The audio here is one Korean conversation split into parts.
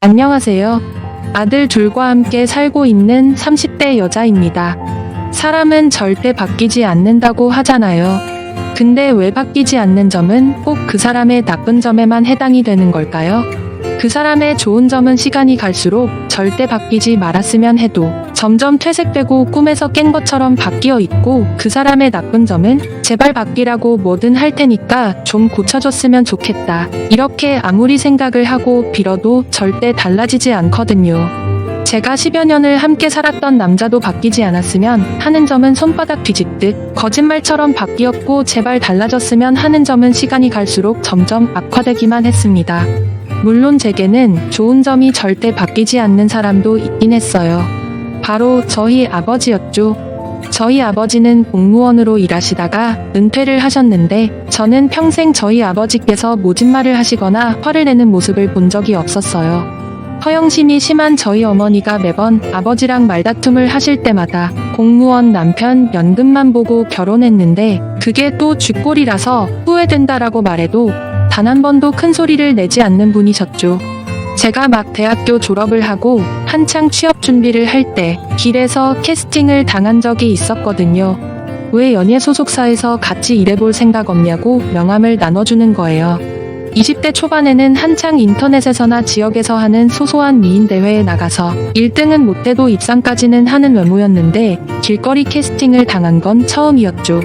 안녕하세요. 아들 둘과 함께 살고 있는 30대 여자입니다. 사람은 절대 바뀌지 않는다고 하잖아요. 근데 왜 바뀌지 않는 점은 꼭 그 사람의 나쁜 점에만 해당이 되는 걸까요? 그 사람의 좋은 점은 시간이 갈수록 절대 바뀌지 말았으면 해도 점점 퇴색되고 꿈에서 깬 것처럼 바뀌어 있고, 그 사람의 나쁜 점은 제발 바뀌라고 뭐든 할 테니까 좀 고쳐줬으면 좋겠다, 이렇게 아무리 생각을 하고 빌어도 절대 달라지지 않거든요. 제가 10여 년을 함께 살았던 남자도 바뀌지 않았으면 하는 점은 손바닥 뒤집듯 거짓말처럼 바뀌었고, 제발 달라졌으면 하는 점은 시간이 갈수록 점점 악화되기만 했습니다. 물론 제게는 좋은 점이 절대 바뀌지 않는 사람도 있긴 했어요. 바로 저희 아버지였죠. 저희 아버지는 공무원으로 일하시다가 은퇴를 하셨는데, 저는 평생 저희 아버지께서 모진말을 하시거나 화를 내는 모습을 본 적이 없었어요. 허영심이 심한 저희 어머니가 매번 아버지랑 말다툼을 하실 때마다 공무원 남편 연금만 보고 결혼했는데, 그게 또 쥐꼬리라서 후회된다라고 말해도 단 한 번도 큰 소리를 내지 않는 분이셨죠. 제가 막 대학교 졸업을 하고 한창 취업 준비를 할 때 길에서 캐스팅을 당한 적이 있었거든요. 왜 연예 소속사에서 같이 일해볼 생각 없냐고 명함을 나눠주는 거예요. 20대 초반에는 한창 인터넷에서나 지역에서 하는 소소한 미인 대회에 나가서 1등은 못해도 입상까지는 하는 외모였는데, 길거리 캐스팅을 당한 건 처음이었죠.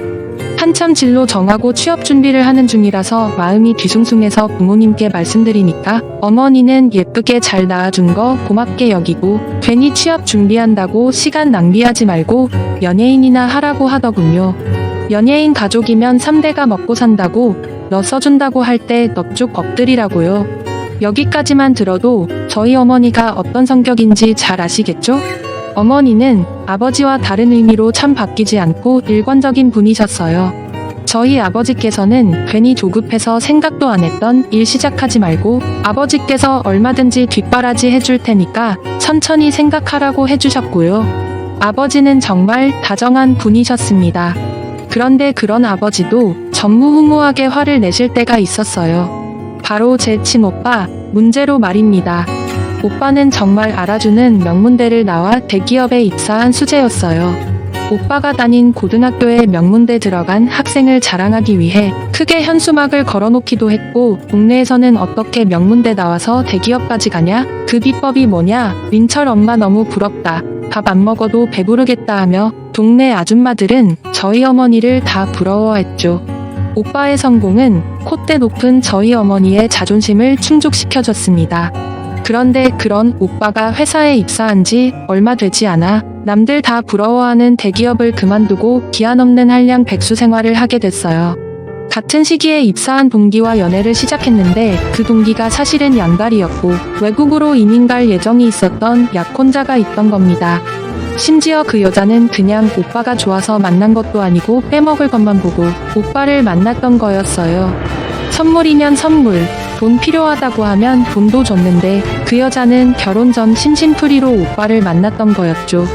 한참 진로 정하고 취업 준비를 하는 중이라서 마음이 뒤숭숭해서 부모님께 말씀드리니까 어머니는 예쁘게 잘 낳아준 거 고맙게 여기고, 괜히 취업 준비한다고 시간 낭비하지 말고 연예인이나 하라고 하더군요. 연예인 가족이면 3대가 먹고 산다고, 너 써준다고 할 때 넙죽 엎드리라고요. 여기까지만 들어도 저희 어머니가 어떤 성격인지 잘 아시겠죠? 어머니는 아버지와 다른 의미로 참 바뀌지 않고 일관적인 분이셨어요. 저희 아버지께서는 괜히 조급해서 생각도 안 했던 일 시작하지 말고 아버지께서 얼마든지 뒷바라지 해줄 테니까 천천히 생각하라고 해주셨고요. 아버지는 정말 다정한 분이셨습니다. 그런데 그런 아버지도 전무후무하게 화를 내실 때가 있었어요. 바로 제 친오빠 문제로 말입니다. 오빠는 정말 알아주는 명문대를 나와 대기업에 입사한 수재였어요. 오빠가 다닌 고등학교에 명문대 들어간 학생을 자랑하기 위해 크게 현수막을 걸어놓기도 했고, 동네에서는 어떻게 명문대 나와서 대기업까지 가냐? 그 비법이 뭐냐? 민철 엄마 너무 부럽다. 밥 안 먹어도 배부르겠다 하며 동네 아줌마들은 저희 어머니를 다 부러워했죠. 오빠의 성공은 콧대 높은 저희 어머니의 자존심을 충족시켜줬습니다. 그런데 그런 오빠가 회사에 입사한 지 얼마 되지 않아 남들 다 부러워하는 대기업을 그만두고 기한 없는 한량 백수 생활을 하게 됐어요. 같은 시기에 입사한 동기와 연애를 시작했는데, 그 동기가 사실은 양다리였고 외국으로 이민 갈 예정이 있었던 약혼자가 있던 겁니다. 심지어 그 여자는 그냥 오빠가 좋아서 만난 것도 아니고 빼먹을 것만 보고 오빠를 만났던 거였어요. 선물이면 선물, 돈 필요하다고 하면 돈도 줬는데, 그 여자는 결혼 전 심심풀이로 오빠를 만났던 거였죠.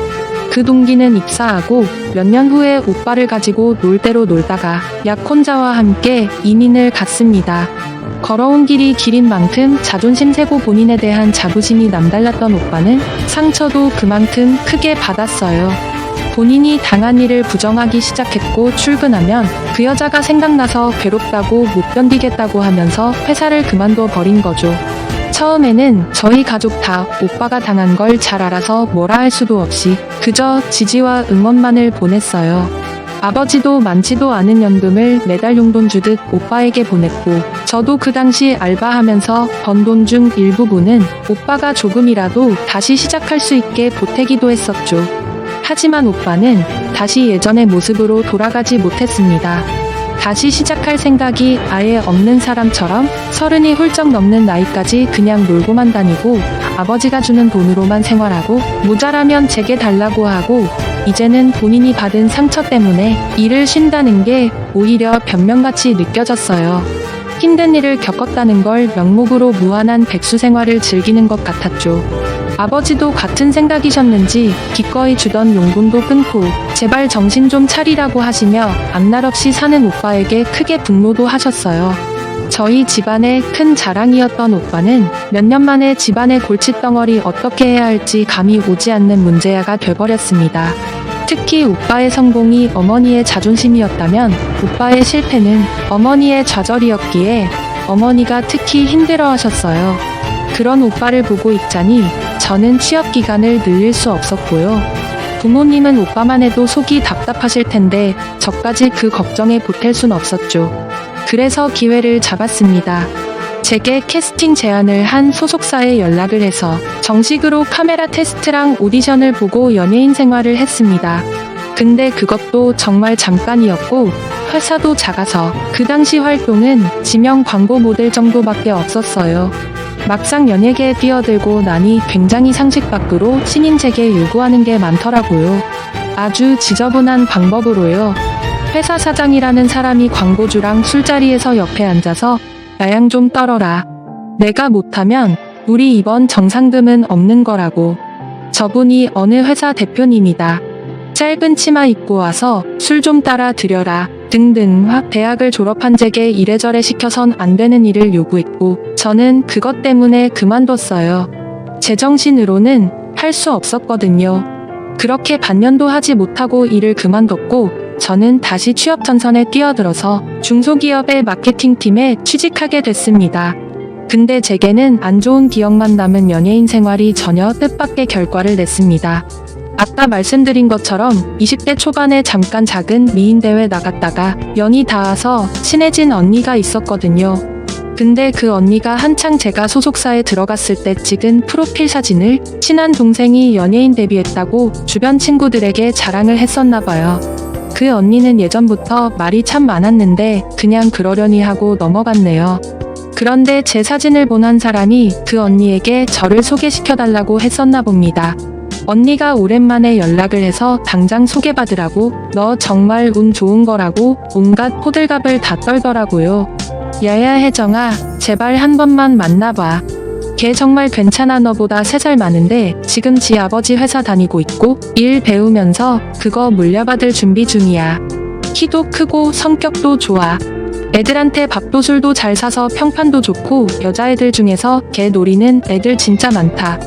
그 동기는 입사하고 몇 년 후에 오빠를 가지고 놀 대로 놀다가 약혼자와 함께 이민을 갔습니다. 걸어온 길이 길인 만큼 자존심 세고 본인에 대한 자부심이 남달랐던 오빠는 상처도 그만큼 크게 받았어요. 본인이 당한 일을 부정하기 시작했고, 출근하면 그 여자가 생각나서 괴롭다고 못 견디겠다고 하면서 회사를 그만둬 버린 거죠. 처음에는 저희 가족 다 오빠가 당한 걸 잘 알아서 뭐라 할 수도 없이 그저 지지와 응원만을 보냈어요. 아버지도 많지도 않은 연금을 매달 용돈 주듯 오빠에게 보냈고, 저도 그 당시 알바하면서 번 돈 중 일부분은 오빠가 조금이라도 다시 시작할 수 있게 보태기도 했었죠. 하지만 오빠는 다시 예전의 모습으로 돌아가지 못했습니다. 다시 시작할 생각이 아예 없는 사람처럼 30이 훌쩍 넘는 나이까지 그냥 놀고만 다니고, 아버지가 주는 돈으로만 생활하고, 모자라면 제게 달라고 하고, 이제는 본인이 받은 상처 때문에 일을 쉰다는 게 오히려 변명같이 느껴졌어요. 힘든 일을 겪었다는 걸 명목으로 무한한 백수 생활을 즐기는 것 같았죠. 아버지도 같은 생각이셨는지 기꺼이 주던 용돈도 끊고 제발 정신 좀 차리라고 하시며 앞날 없이 사는 오빠에게 크게 분노도 하셨어요. 저희 집안의 큰 자랑이었던 오빠는 몇 년 만에 집안의 골칫덩어리 어떻게 해야 할지 감이 오지 않는 문제아가 돼버렸습니다. 특히 오빠의 성공이 어머니의 자존심이었다면 오빠의 실패는 어머니의 좌절이었기에 어머니가 특히 힘들어하셨어요. 그런 오빠를 보고 있자니 저는 취업 기간을 늘릴 수 없었고요. 부모님은 오빠만 해도 속이 답답하실 텐데 저까지 그 걱정에 보탤 순 없었죠. 그래서 기회를 잡았습니다. 제게 캐스팅 제안을 한 소속사에 연락을 해서 정식으로 카메라 테스트랑 오디션을 보고 연예인 생활을 했습니다. 근데 그것도 정말 잠깐이었고 회사도 작아서 그 당시 활동은 지명 광고 모델 정도밖에 없었어요. 막상 연예계에 뛰어들고 나니 굉장히 상식 밖으로 신인제게 요구하는 게 많더라고요. 아주 지저분한 방법으로요. 회사 사장이라는 사람이 광고주랑 술자리에서 옆에 앉아서 나양 좀 떨어라. 내가 못하면 우리 이번 정상금은 없는 거라고. 저분이 어느 회사 대표님이다. 짧은 치마 입고 와서 술 좀 따라 드려라. 등등 대학을 졸업한 제게 이래저래 시켜선 안 되는 일을 요구했고 저는 그것 때문에 그만뒀어요. 제정신으로는 할 수 없었거든요. 그렇게 반년도 하지 못하고 일을 그만뒀고 저는 다시 취업 전선에 뛰어들어서 중소기업의 마케팅팀에 취직하게 됐습니다. 근데 제게는 안 좋은 기억만 남은 연예인 생활이 전혀 뜻밖의 결과를 냈습니다. 아까 말씀드린 것처럼 20대 초반에 잠깐 작은 미인대회 나갔다가 연이 닿아서 친해진 언니가 있었거든요. 근데 그 언니가 한창 제가 소속사에 들어갔을 때 찍은 프로필 사진을 친한 동생이 연예인 데뷔했다고 주변 친구들에게 자랑을 했었나봐요. 그 언니는 예전부터 말이 참 많았는데 그냥 그러려니 하고 넘어갔네요. 그런데 제 사진을 본 한 사람이 그 언니에게 저를 소개시켜달라고 했었나 봅니다. 언니가 오랜만에 연락을 해서 당장 소개받으라고 너 정말 운 좋은 거라고 온갖 호들갑을 다 떨더라고요. 야야 혜정아 제발 한 번만 만나봐. 걔 정말 괜찮아. 너보다 3살 많은데 지금 지 아버지 회사 다니고 있고 일 배우면서 그거 물려받을 준비 중이야. 키도 크고 성격도 좋아. 애들한테 밥도 술도 잘 사서 평판도 좋고 여자애들 중에서 걔 노리는 애들 진짜 많다.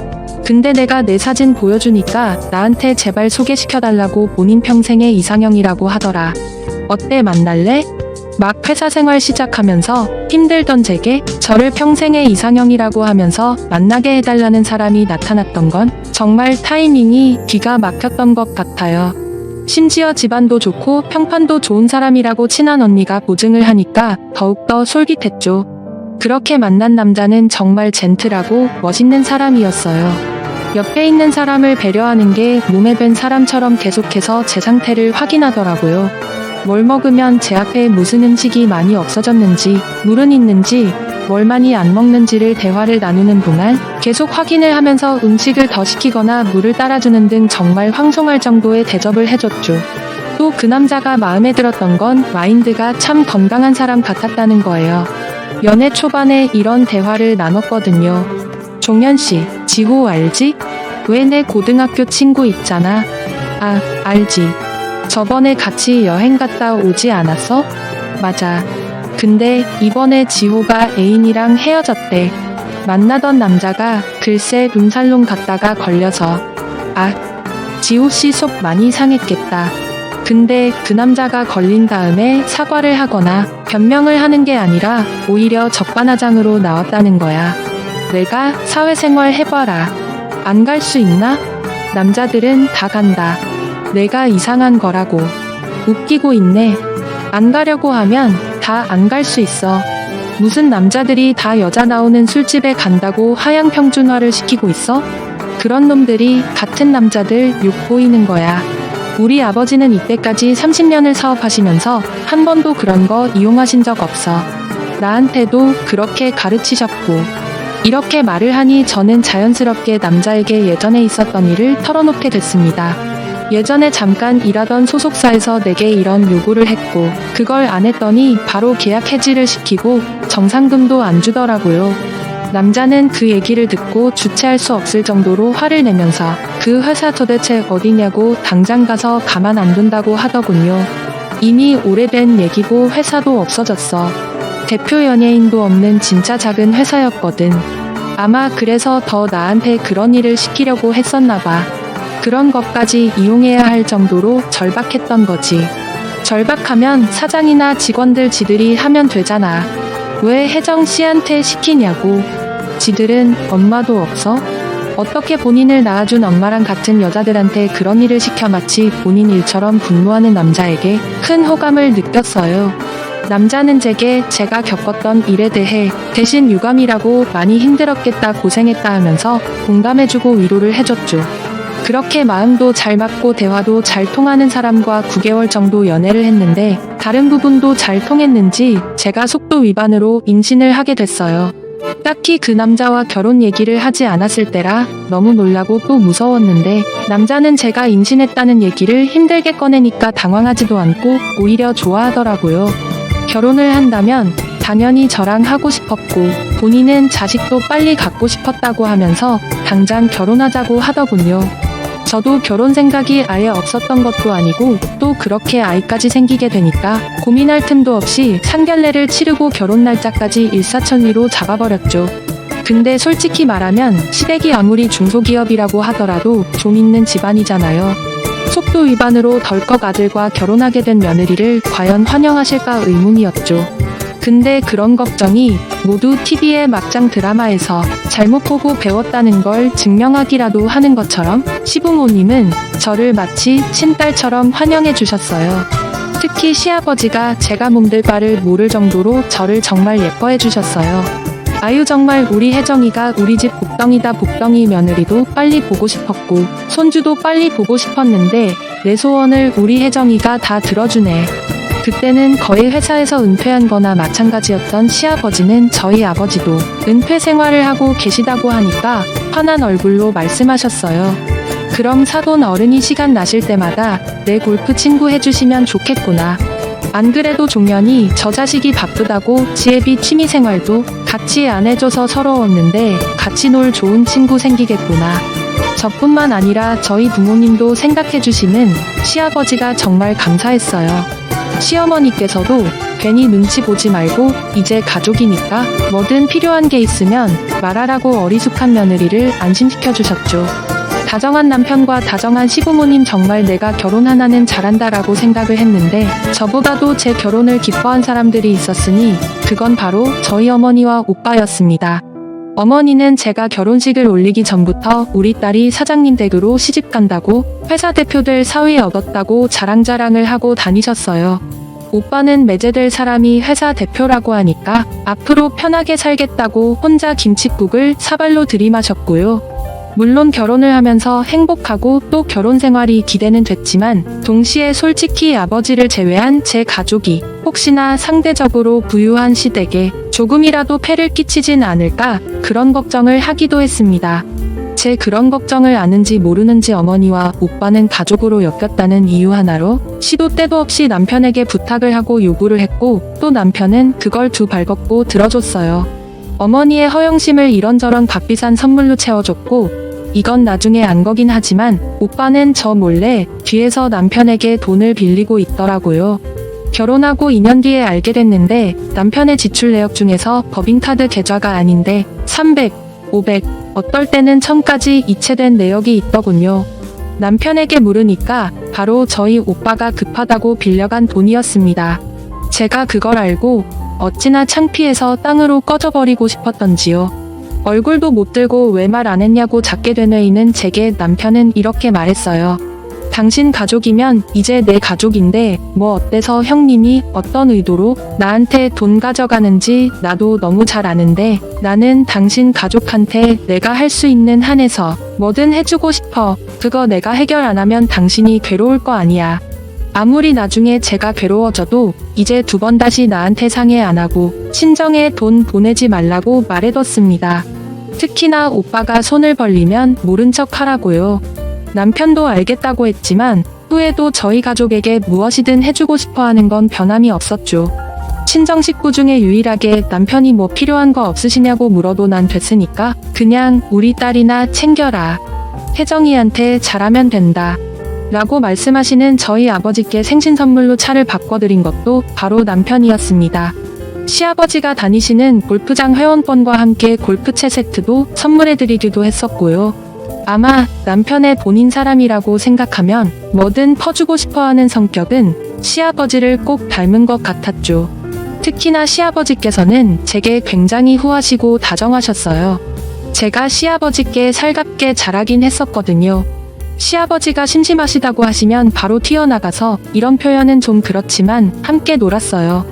근데 내가 내 사진 보여주니까 나한테 제발 소개시켜달라고 본인 평생의 이상형이라고 하더라. 어때 만날래? 막 회사 생활 시작하면서 힘들던 제게 저를 평생의 이상형이라고 하면서 만나게 해달라는 사람이 나타났던 건 정말 타이밍이 기가 막혔던 것 같아요. 심지어 집안도 좋고 평판도 좋은 사람이라고 친한 언니가 보증을 하니까 더욱더 솔깃했죠. 그렇게 만난 남자는 정말 젠틀하고 멋있는 사람이었어요. 옆에 있는 사람을 배려하는 게 몸에 밴 사람처럼 계속해서 제 상태를 확인하더라고요. 뭘 먹으면 제 앞에 무슨 음식이 많이 없어졌는지, 물은 있는지, 뭘 많이 안 먹는지를 대화를 나누는 동안 계속 확인을 하면서 음식을 더 시키거나 물을 따라주는 등 정말 황송할 정도의 대접을 해줬죠. 또 그 남자가 마음에 들었던 건 마인드가 참 건강한 사람 같았다는 거예요. 연애 초반에 이런 대화를 나눴거든요. 종현씨, 지호 알지? 왜 내 고등학교 친구 있잖아. 아, 알지. 저번에 같이 여행 갔다 오지 않았어? 맞아. 근데 이번에 지호가 애인이랑 헤어졌대. 만나던 남자가 글쎄 룸살롱 갔다가 걸려서. 아, 지호씨 속 많이 상했겠다. 근데 그 남자가 걸린 다음에 사과를 하거나 변명을 하는 게 아니라 오히려 적반하장으로 나왔다는 거야. 내가 사회생활 해봐라. 안 갈 수 있나? 남자들은 다 간다. 내가 이상한 거라고. 웃기고 있네. 안 가려고 하면 다 안 갈 수 있어. 무슨 남자들이 다 여자 나오는 술집에 간다고 하향 평준화를 시키고 있어? 그런 놈들이 같은 남자들 욕 보이는 거야. 우리 아버지는 이때까지 30년을 사업하시면서 한 번도 그런 거 이용하신 적 없어. 나한테도 그렇게 가르치셨고. 이렇게 말을 하니 저는 자연스럽게 남자에게 예전에 있었던 일을 털어놓게 됐습니다. 예전에 잠깐 일하던 소속사에서 내게 이런 요구를 했고 그걸 안 했더니 바로 계약 해지를 시키고 정상금도 안 주더라고요. 남자는 그 얘기를 듣고 주체할 수 없을 정도로 화를 내면서 그 회사 도대체 어디냐고 당장 가서 가만 안 둔다고 하더군요. 이미 오래된 얘기고 회사도 없어졌어. 대표 연예인도 없는 진짜 작은 회사였거든. 아마 그래서 더 나한테 그런 일을 시키려고 했었나 봐. 그런 것까지 이용해야 할 정도로 절박했던 거지. 절박하면 사장이나 직원들 지들이 하면 되잖아. 왜 혜정 씨한테 시키냐고. 지들은 엄마도 없어? 어떻게 본인을 낳아준 엄마랑 같은 여자들한테 그런 일을 시켜 마치 본인 일처럼 분노하는 남자에게 큰 호감을 느꼈어요. 남자는 제가 겪었던 일에 대해 대신 유감이라고 많이 힘들었겠다 고생했다 하면서 공감해주고 위로를 해줬죠. 그렇게 마음도 잘 맞고 대화도 잘 통하는 사람과 9개월 정도 연애를 했는데 다른 부분도 잘 통했는지 제가 속도 위반으로 임신을 하게 됐어요. 딱히 그 남자와 결혼 얘기를 하지 않았을 때라 너무 놀라고 또 무서웠는데 남자는 제가 임신했다는 얘기를 힘들게 꺼내니까 당황하지도 않고 오히려 좋아하더라고요. 결혼을 한다면 당연히 저랑 하고 싶었고 본인은 자식도 빨리 갖고 싶었다고 하면서 당장 결혼하자고 하더군요. 저도 결혼 생각이 아예 없었던 것도 아니고 또 그렇게 아이까지 생기게 되니까 고민할 틈도 없이 상견례를 치르고 결혼 날짜까지 일사천리로 잡아버렸죠. 근데 솔직히 말하면 시댁이 아무리 중소기업이라고 하더라도 좀 있는 집안이잖아요. 속도 위반으로 덜컥 아들과 결혼하게 된 며느리를 과연 환영하실까 의문이었죠. 근데 그런 걱정이 모두 TV의 막장 드라마에서 잘못 보고 배웠다는 걸 증명하기라도 하는 것처럼 시부모님은 저를 마치 친딸처럼 환영해 주셨어요. 특히 시아버지가 제가 몸둘 바를 모를 정도로 저를 정말 예뻐해 주셨어요. 아유 정말 우리 혜정이가 우리 집 복덩이다. 복덩이 며느리도 빨리 보고 싶었고 손주도 빨리 보고 싶었는데 내 소원을 우리 혜정이가 다 들어주네. 그때는 거의 회사에서 은퇴한 거나 마찬가지였던 시아버지는 저희 아버지도 은퇴 생활을 하고 계시다고 하니까 환한 얼굴로 말씀하셨어요. 그럼 사돈 어른이 시간 나실 때마다 내 골프 친구 해주시면 좋겠구나. 안 그래도 종년이 저 자식이 바쁘다고 지혜비 취미생활도 같이 안 해줘서 서러웠는데 같이 놀 좋은 친구 생기겠구나. 저뿐만 아니라 저희 부모님도 생각해주시는 시아버지가 정말 감사했어요. 시어머니께서도 괜히 눈치 보지 말고 이제 가족이니까 뭐든 필요한 게 있으면 말하라고 어리숙한 며느리를 안심시켜 주셨죠. 다정한 남편과 다정한 시부모님 정말 내가 결혼 하나는 잘한다라고 생각을 했는데 저보다도 제 결혼을 기뻐한 사람들이 있었으니 그건 바로 저희 어머니와 오빠였습니다. 어머니는 제가 결혼식을 올리기 전부터 우리 딸이 사장님 댁으로 시집 간다고 회사 대표될 사위 얻었다고 자랑자랑을 하고 다니셨어요. 오빠는 매제될 사람이 회사 대표라고 하니까 앞으로 편하게 살겠다고 혼자 김칫국을 사발로 들이마셨고요. 물론 결혼을 하면서 행복하고 또 결혼 생활이 기대는 됐지만 동시에 솔직히 아버지를 제외한 제 가족이 혹시나 상대적으로 부유한 시댁에 조금이라도 폐를 끼치진 않을까 그런 걱정을 하기도 했습니다. 제 그런 걱정을 아는지 모르는지 어머니와 오빠는 가족으로 엮였다는 이유 하나로 시도 때도 없이 남편에게 부탁을 하고 요구를 했고 또 남편은 그걸 두 발 걷고 들어줬어요. 어머니의 허영심을 이런저런 값비싼 선물로 채워줬고 이건 나중에 안 거긴 하지만 오빠는 저 몰래 뒤에서 남편에게 돈을 빌리고 있더라고요. 결혼하고 2년 뒤에 알게 됐는데 남편의 지출 내역 중에서 법인카드 계좌가 아닌데 300, 500, 어떨 때는 1000까지 이체된 내역이 있더군요. 남편에게 물으니까 바로 저희 오빠가 급하다고 빌려간 돈이었습니다. 제가 그걸 알고 어찌나 창피해서 땅으로 꺼져버리고 싶었던지요. 얼굴도 못 들고 왜 말 안 했냐고 작게 되뇌이는 제게 남편은 이렇게 말했어요. 당신 가족이면 이제 내 가족인데 뭐 어때서 형님이 어떤 의도로 나한테 돈 가져가는지 나도 너무 잘 아는데 나는 당신 가족한테 내가 할 수 있는 한에서 뭐든 해주고 싶어. 그거 내가 해결 안 하면 당신이 괴로울 거 아니야. 아무리 나중에 제가 괴로워져도 이제 두 번 다시 나한테 상해 안 하고 친정에 돈 보내지 말라고 말해뒀습니다. 특히나 오빠가 손을 벌리면 모른 척 하라고요. 남편도 알겠다고 했지만 후에도 저희 가족에게 무엇이든 해주고 싶어 하는 건 변함이 없었죠. 친정 식구 중에 유일하게 남편이 뭐 필요한 거 없으시냐고 물어도 난 됐으니까 그냥 우리 딸이나 챙겨라. 혜정이한테 잘하면 된다. 라고 말씀하시는 저희 아버지께 생신 선물로 차를 바꿔드린 것도 바로 남편이었습니다. 시아버지가 다니시는 골프장 회원권과 함께 골프채 세트도 선물해드리기도 했었고요. 아마 남편의 본인 사람이라고 생각하면 뭐든 퍼주고 싶어하는 성격은 시아버지를 꼭 닮은 것 같았죠. 특히나 시아버지께서는 제게 굉장히 후하시고 다정하셨어요. 제가 시아버지께 살갑게 자라긴 했었거든요. 시아버지가 심심하시다고 하시면 바로 튀어나가서, 이런 표현은 좀 그렇지만 함께 놀았어요.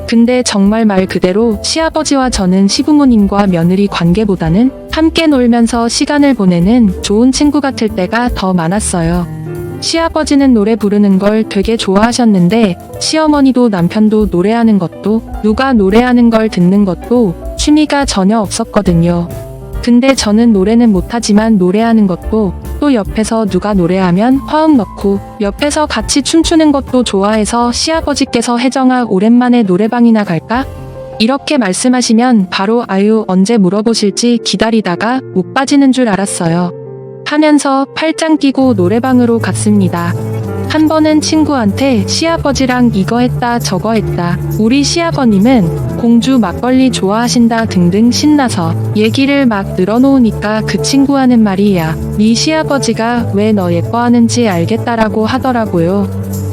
근데 정말 말 그대로 시아버지와 저는 시부모님과 며느리 관계보다는 함께 놀면서 시간을 보내는 좋은 친구 같을 때가 더 많았어요. 시아버지는 노래 부르는 걸 되게 좋아하셨는데 시어머니도 남편도 노래하는 것도, 누가 노래하는 걸 듣는 것도 취미가 전혀 없었거든요. 근데 저는 노래는 못하지만 노래하는 것도, 또 옆에서 누가 노래하면 화음 넣고 옆에서 같이 춤추는 것도 좋아해서 시아버지께서 혜정아 오랜만에 노래방이나 갈까? 이렇게 말씀하시면 바로 아유 언제 물어보실지 기다리다가 못 빠지는 줄 알았어요. 하면서 팔짱 끼고 노래방으로 갔습니다. 한 번은 친구한테 시아버지랑 이거 했다 저거 했다, 우리 시아버님은 공주 막걸리 좋아하신다 등등 신나서 얘기를 막 늘어놓으니까 그 친구 하는 말이 야, 네 시아버지가 왜 너 예뻐하는지 알겠다라고 하더라고요.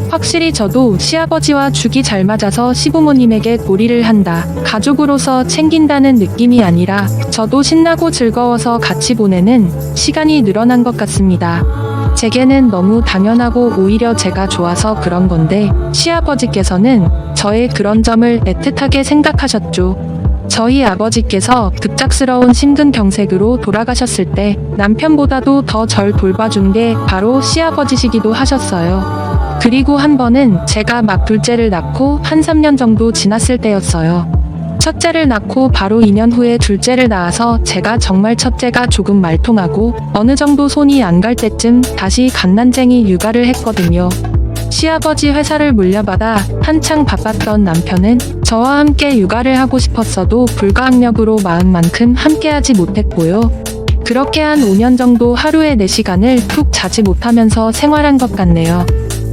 확실히 저도 시아버지와 죽이 잘 맞아서 시부모님에게 도리를 한다, 가족으로서 챙긴다는 느낌이 아니라 저도 신나고 즐거워서 같이 보내는 시간이 늘어난 것 같습니다. 제게는 너무 당연하고 오히려 제가 좋아서 그런 건데 시아버지께서는 저의 그런 점을 애틋하게 생각하셨죠. 저희 아버지께서 급작스러운 심근경색으로 돌아가셨을 때 남편보다도 더 절 돌봐준 게 바로 시아버지시기도 하셨어요. 그리고 한 번은 제가 막 둘째를 낳고 한 3년 정도 지났을 때였어요. 첫째를 낳고 바로 2년 후에 둘째를 낳아서 제가 정말 첫째가 조금 말통하고 어느 정도 손이 안 갈 때쯤 다시 갓난쟁이 육아를 했거든요. 시아버지 회사를 물려받아 한창 바빴던 남편은 저와 함께 육아를 하고 싶었어도 불가항력으로 마음만큼 함께하지 못했고요. 그렇게 한 5년 정도 하루에 4시간을 푹 자지 못하면서 생활한 것 같네요.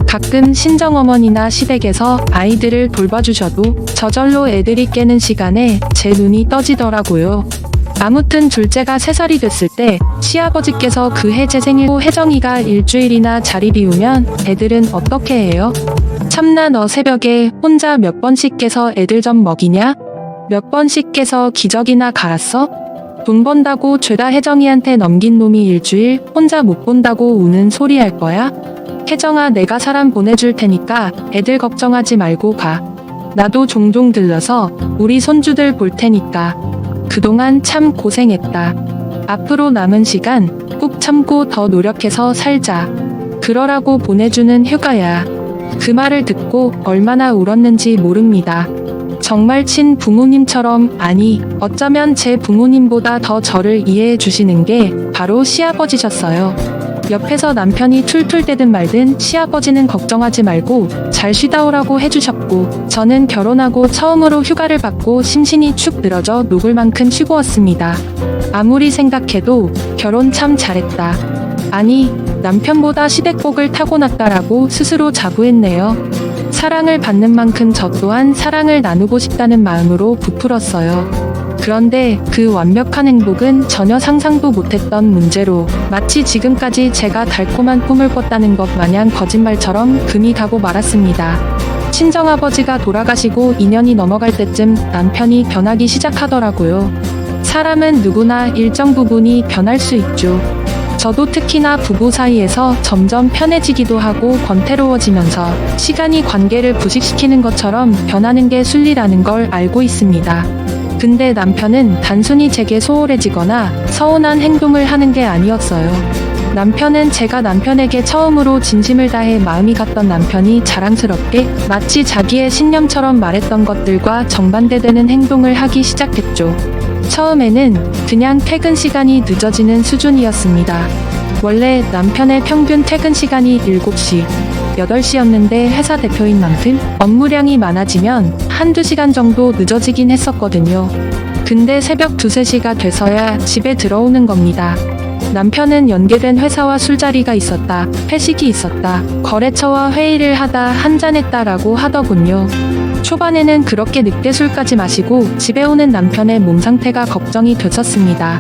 가끔 친정어머니나 시댁에서 아이들을 돌봐주셔도 저절로 애들이 깨는 시간에 제 눈이 떠지더라고요. 아무튼 둘째가 3살이 됐을 때 시아버지께서 그해 제 생일고 혜정이가 일주일이나 자리 비우면 애들은 어떻게 해요? 참나 너 새벽에 혼자 몇 번씩 깨서 애들 좀 먹이냐? 몇 번씩 깨서 기저귀나 갈았어? 돈 번다고 죄다 혜정이한테 넘긴 놈이 일주일 혼자 못 본다고 우는 소리 할 거야? 혜정아 내가 사람 보내줄 테니까 애들 걱정하지 말고 가. 나도 종종 들러서 우리 손주들 볼 테니까. 그동안 참 고생했다. 앞으로 남은 시간 꾹 참고 더 노력해서 살자. 그러라고 보내주는 휴가야. 그 말을 듣고 얼마나 울었는지 모릅니다. 정말 친 부모님처럼, 아니 어쩌면 제 부모님보다 더 저를 이해해 주시는 게 바로 시아버지셨어요. 옆에서 남편이 툴툴대든 말든 시아버지는 걱정하지 말고 잘 쉬다 오라고 해주셨고, 저는 결혼하고 처음으로 휴가를 받고 심신이 축 늘어져 녹을 만큼 쉬고 왔습니다. 아무리 생각해도 결혼 참 잘했다. 아니 남편보다 시댁복을 타고났다라고 스스로 자부했네요. 사랑을 받는 만큼 저 또한 사랑을 나누고 싶다는 마음으로 부풀었어요. 그런데 그 완벽한 행복은 전혀 상상도 못했던 문제로 마치 지금까지 제가 달콤한 꿈을 꿨다는 것 마냥 거짓말처럼 금이 가고 말았습니다. 친정아버지가 돌아가시고 2년이 넘어갈 때쯤 남편이 변하기 시작하더라고요. 사람은 누구나 일정 부분이 변할 수 있죠. 저도 특히나 부부 사이에서 점점 편해지기도 하고 권태로워지면서 시간이 관계를 부식시키는 것처럼 변하는 게 순리라는 걸 알고 있습니다. 근데 남편은 단순히 제게 소홀해지거나 서운한 행동을 하는 게 아니었어요. 남편은 제가 남편에게 처음으로 진심을 다해 마음이 갔던 남편이 자랑스럽게 마치 자기의 신념처럼 말했던 것들과 정반대되는 행동을 하기 시작했죠. 처음에는 그냥 퇴근 시간이 늦어지는 수준이었습니다. 원래 남편의 평균 퇴근 시간이 7시, 8시였는데 회사 대표인 만큼 업무량이 많아지면 한두 시간 정도 늦어지긴 했었거든요. 근데 새벽 2, 3시가 돼서야 집에 들어오는 겁니다. 남편은 연계된 회사와 술자리가 있었다, 회식이 있었다, 거래처와 회의를 하다 한잔했다라고 하더군요. 초반에는 그렇게 늦게 술까지 마시고 집에 오는 남편의 몸 상태가 걱정이 됐었습니다.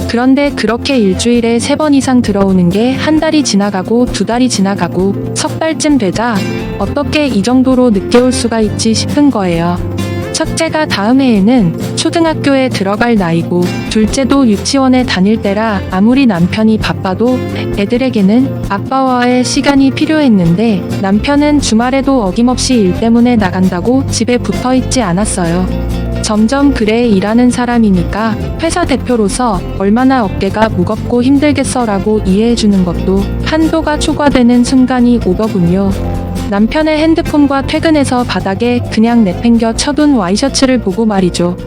그런데 그렇게 일주일에 3번 이상 들어오는 게 한 달이 지나가고 2달이 지나가고 석 달쯤 되자 어떻게 이 정도로 늦게 올 수가 있지 싶은 거예요. 첫째가 다음 해에는 초등학교에 들어갈 나이고 둘째도 유치원에 다닐 때라 아무리 남편이 바빠도 애들에게는 아빠와의 시간이 필요했는데 남편은 주말에도 어김없이 일 때문에 나간다고 집에 붙어 있지 않았어요. 점점 그래 일하는 사람이니까 회사 대표로서 얼마나 어깨가 무겁고 힘들겠어라고 이해해주는 것도 한도가 초과되는 순간이 오더군요. 남편의 핸드폰과 퇴근해서 바닥에 그냥 내팽겨 쳐둔 와이셔츠를 보고 말이죠.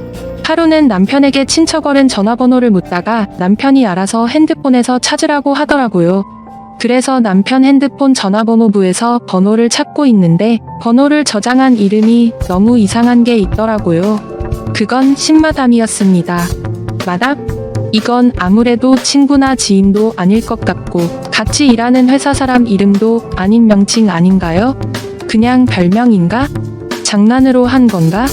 하루는 남편에게 친척 어른 전화번호를 묻다가 남편이 알아서 핸드폰에서 찾으라고 하더라고요. 그래서 남편 핸드폰 전화번호부에서 번호를 찾고 있는데 번호를 저장한 이름이 너무 이상한 게 있더라고요. 그건 신마담이었습니다. 마담? 이건 아무래도 친구나 지인도 아닐 것 같고 같이 일하는 회사 사람 이름도 아닌 명칭 아닌가요? 그냥 별명인가? 장난으로 한 건가?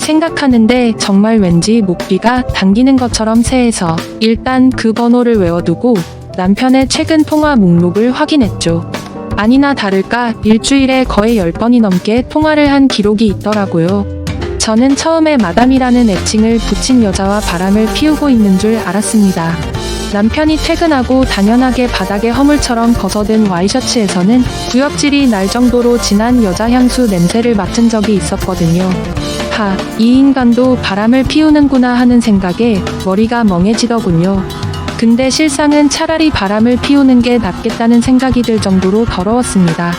생각하는데 정말 왠지 목비가 당기는 것처럼 새해서 일단 그 번호를 외워두고 남편의 최근 통화 목록을 확인했죠. 아니나 다를까 일주일에 거의 10번이 넘게 통화를 한 기록이 있더라고요. 저는 처음에 마담이라는 애칭을 붙인 여자와 바람을 피우고 있는 줄 알았습니다. 남편이 퇴근하고 당연하게 바닥에 허물처럼 벗어든 와이셔츠에서는 구역질이 날 정도로 진한 여자 향수 냄새를 맡은 적이 있었거든요. 이 인간도 바람을 피우는구나 하는 생각에 머리가 멍해지더군요. 근데 실상은 차라리 바람을 피우는 게 낫겠다는 생각이 들 정도로 더러웠습니다.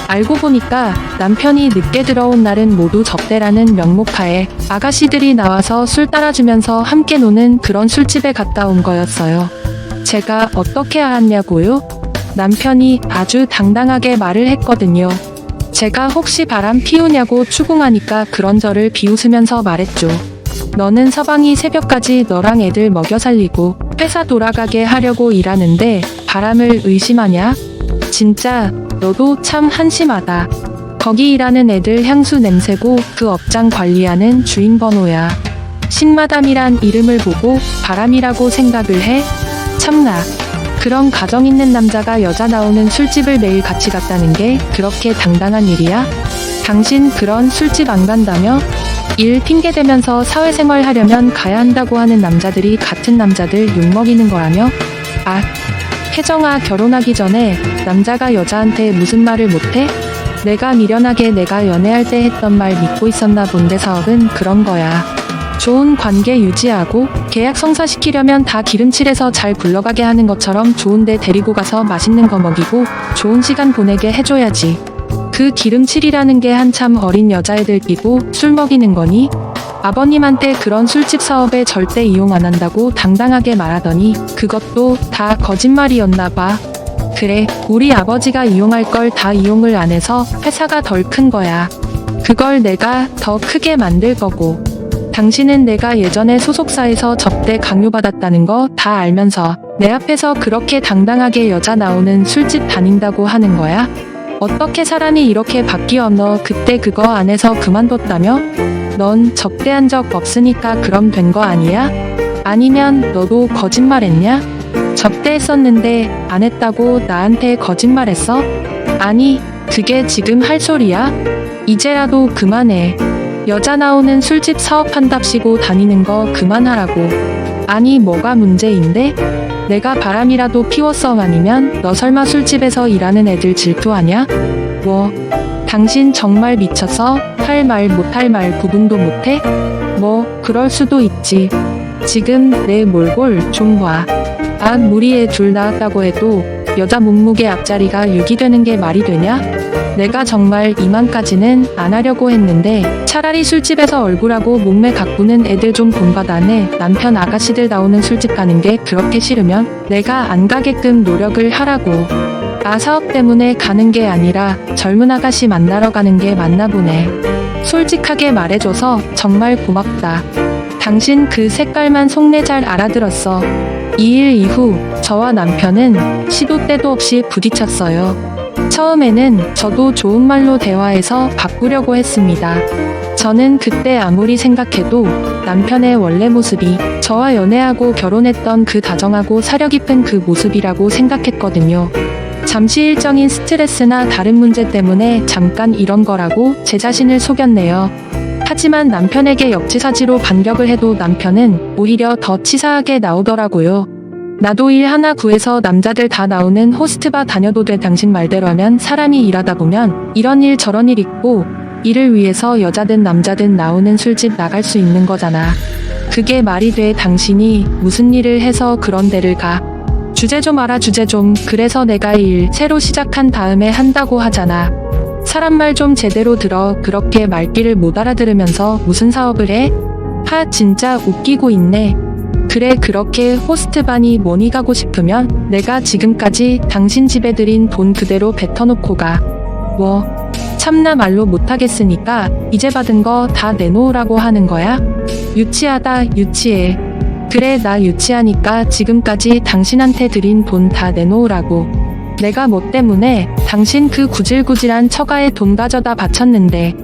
알고 보니까 남편이 늦게 들어온 날은 모두 접대라는 명목하에 아가씨들이 나와서 술 따라주면서 함께 노는 그런 술집에 갔다 온 거였어요. 제가 어떻게 알았냐고요? 남편이 아주 당당하게 말을 했거든요. 제가 혹시 바람 피우냐고 추궁하니까 그런 저를 비웃으면서 말했죠. 너는 서방이 새벽까지 너랑 애들 먹여 살리고 회사 돌아가게 하려고 일하는데 바람을 의심하냐? 진짜 너도 참 한심하다. 거기 일하는 애들 향수 냄새고 그 업장 관리하는 주인 번호야. 신마담이란 이름을 보고 바람이라고 생각을 해? 참나. 그런 가정 있는 남자가 여자 나오는 술집을 매일 같이 갔다는 게 그렇게 당당한 일이야? 당신 그런 술집 안 간다며? 일 핑계대면서 사회생활 하려면 가야 한다고 하는 남자들이 같은 남자들 욕먹이는 거라며? 혜정아, 결혼하기 전에 남자가 여자한테 무슨 말을 못해? 내가 미련하게 내가 연애할 때 했던 말 믿고 있었나 본데 사업은 그런 거야. 좋은 관계 유지하고 계약 성사시키려면 다 기름칠해서 잘 굴러가게 하는 것처럼 좋은데 데리고 가서 맛있는 거 먹이고 좋은 시간 보내게 해줘야지. 그 기름칠이라는 게 한참 어린 여자애들 끼고 술 먹이는 거니? 아버님한테 그런 술집 사업에 절대 이용 안 한다고 당당하게 말하더니 그것도 다 거짓말이었나 봐. 그래, 우리 아버지가 이용할 걸 다 이용을 안 해서 회사가 덜 큰 거야. 그걸 내가 더 크게 만들 거고. 당신은 내가 예전에 소속사에서 접대 강요받았다는 거 다 알면서 내 앞에서 그렇게 당당하게 여자 나오는 술집 다닌다고 하는 거야? 어떻게 사람이 이렇게 바뀌어? 너 그때 그거 안 해서 그만뒀다며? 넌 접대한 적 없으니까 그럼 된 거 아니야? 아니면 너도 거짓말했냐? 접대했었는데 안 했다고 나한테 거짓말했어? 아니, 그게 지금 할 소리야? 이제라도 그만해. 여자 나오는 술집 사업한답시고 다니는 거 그만하라고. 아니, 뭐가 문제인데? 내가 바람이라도 피웠어? 아니면 너 설마 술집에서 일하는 애들 질투하냐? 뭐, 당신 정말 미쳐서 할 말 못할 말 구분도 못해? 뭐 그럴 수도 있지. 지금 내 몰골 좀 봐. 우리 애 둘 낳았다고 해도 여자 몸무게 앞자리가 6이 되는 게 말이 되냐? 내가 정말 이만까지는 안 하려고 했는데 차라리 술집에서 얼굴하고 몸매 가꾸는 애들 좀 본받아내. 남편 아가씨들 나오는 술집 가는 게 그렇게 싫으면 내가 안 가게끔 노력을 하라고. 사업 때문에 가는 게 아니라 젊은 아가씨 만나러 가는 게 맞나 보네. 솔직하게 말해줘서 정말 고맙다. 당신 그 색깔만 속내 잘 알아들었어. 2일 이후 저와 남편은 시도 때도 없이 부딪혔어요. 처음에는 저도 좋은 말로 대화해서 바꾸려고 했습니다. 저는 그때 아무리 생각해도 남편의 원래 모습이 저와 연애하고 결혼했던 그 다정하고 사려 깊은 그 모습이라고 생각했거든요. 잠시 일정인 스트레스나 다른 문제 때문에 잠깐 이런 거라고 제 자신을 속였네요. 하지만 남편에게 역지사지로 반격을 해도 남편은 오히려 더 치사하게 나오더라고요. 나도 일 하나 구해서 남자들 다 나오는 호스트바 다녀도 돼. 당신 말대로라면 사람이 일하다 보면 이런 일 저런 일 있고 일을 위해서 여자든 남자든 나오는 술집 나갈 수 있는 거잖아. 그게 말이 돼. 당신이 무슨 일을 해서 그런 데를 가. 주제 좀 알아. 주제 좀. 그래서 내가 일 새로 시작한 다음에 한다고 하잖아. 사람 말 좀 제대로 들어. 그렇게 말귀를 못 알아들으면서 무슨 사업을 해? 하, 진짜 웃기고 있네. 그래, 그렇게 호스트반이 뭐니 가고 싶으면 내가 지금까지 당신 집에 들인 돈 그대로 뱉어놓고 가. 뭐 참나 말로 못하겠으니까 이제 받은 거 다 내놓으라고 하는 거야? 유치하다. 유치해. 그래, 나 유치하니까 지금까지 당신한테 드린 돈 다 내놓으라고. 내가 뭐 때문에 당신 그 구질구질한 처가에 돈 가져다 바쳤는데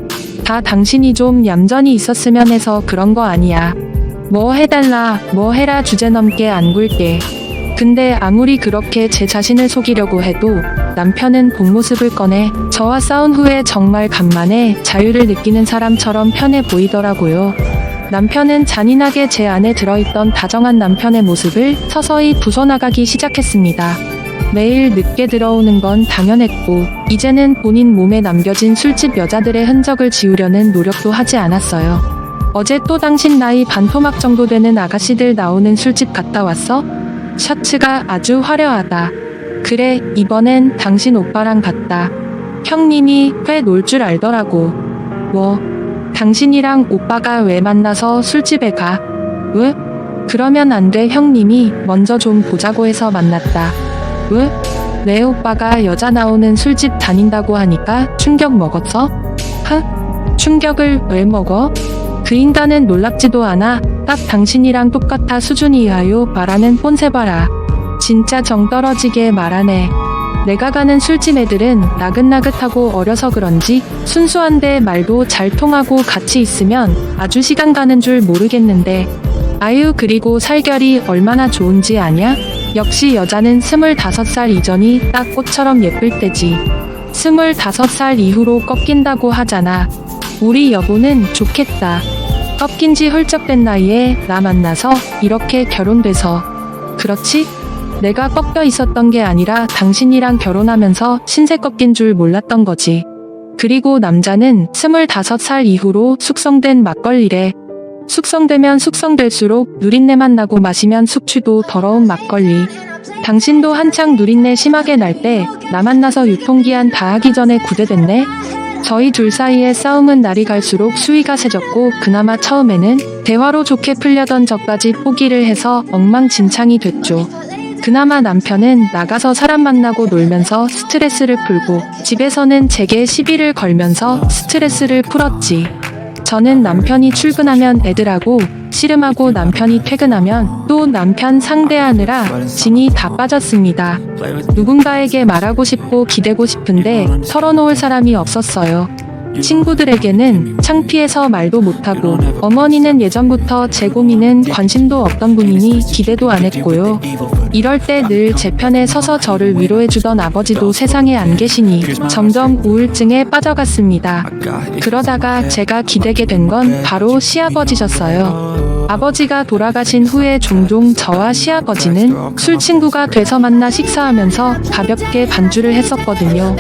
다 당신이 좀 얌전히 있었으면 해서 그런 거 아니야. 뭐 해달라, 뭐 해라. 주제 넘게 안 굴게. 근데 아무리 그렇게 제 자신을 속이려고 해도 남편은 본 모습을 꺼내 저와 싸운 후에 정말 간만에 자유를 느끼는 사람처럼 편해 보이더라고요. 남편은 잔인하게 제 안에 들어있던 다정한 남편의 모습을 서서히 부숴나가기 시작했습니다. 매일 늦게 들어오는 건 당연했고 이제는 본인 몸에 남겨진 술집 여자들의 흔적을 지우려는 노력도 하지 않았어요. 어제 또 당신 나이 반토막 정도 되는 아가씨들 나오는 술집 갔다 왔어? 셔츠가 아주 화려하다. 그래, 이번엔 당신 오빠랑 갔다. 형님이 회 놀 줄 알더라고. 뭐, 당신이랑 오빠가 왜 만나서 술집에 가? 왜? 그러면 안 돼. 형님이 먼저 좀 보자고 해서 만났다. 왜? 내 오빠가 여자 나오는 술집 다닌다고 하니까 충격 먹었어? 충격을 왜 먹어? 그 인간은 놀랍지도 않아. 딱 당신이랑 똑같아. 수준이 이하요. 말하는 폰세 봐라. 진짜 정 떨어지게 말하네. 내가 가는 술집 애들은 나긋나긋하고 어려서 그런지 순수한데 말도 잘 통하고 같이 있으면 아주 시간 가는 줄 모르겠는데. 아유, 그리고 살결이 얼마나 좋은지 아냐? 역시 여자는 25살 이전이 딱 꽃처럼 예쁠 때지. 25살 이후로 꺾인다고 하잖아. 우리 여보는 좋겠다. 꺾인 지 훌쩍 된 나이에 나 만나서 이렇게 결혼돼서. 그렇지? 내가 꺾여 있었던 게 아니라 당신이랑 결혼하면서 신세 꺾인 줄 몰랐던 거지. 그리고 남자는 25살 이후로 숙성된 막걸리래. 숙성되면 숙성될수록 누린내만 나고 마시면 숙취도 더러운 막걸리. 당신도 한창 누린내 심하게 날 때 나 만나서 유통기한 다 하기 전에 구대됐네? 저희 둘 사이의 싸움은 날이 갈수록 수위가 세졌고 그나마 처음에는 대화로 좋게 풀려던 저까지 포기를 해서 엉망진창이 됐죠. 그나마 남편은 나가서 사람 만나고 놀면서 스트레스를 풀고 집에서는 제게 시비를 걸면서 스트레스를 풀었지. 저는 남편이 출근하면 애들하고 씨름하고 남편이 퇴근하면 또 남편 상대하느라 진이 다 빠졌습니다. 누군가에게 말하고 싶고 기대고 싶은데 털어놓을 사람이 없었어요. 친구들에게는 창피해서 말도 못하고 어머니는 예전부터 제 고민은 관심도 없던 분이니 기대도 안 했고요. 이럴 때 늘 제 편에 서서 저를 위로해주던 아버지도 세상에 안 계시니 점점 우울증에 빠져갔습니다. 그러다가 제가 기대게 된 건 바로 시아버지셨어요. 아버지가 돌아가신 후에 종종 저와 시아버지는 술 친구가 돼서 만나 식사하면서 가볍게 반주를 했었거든요.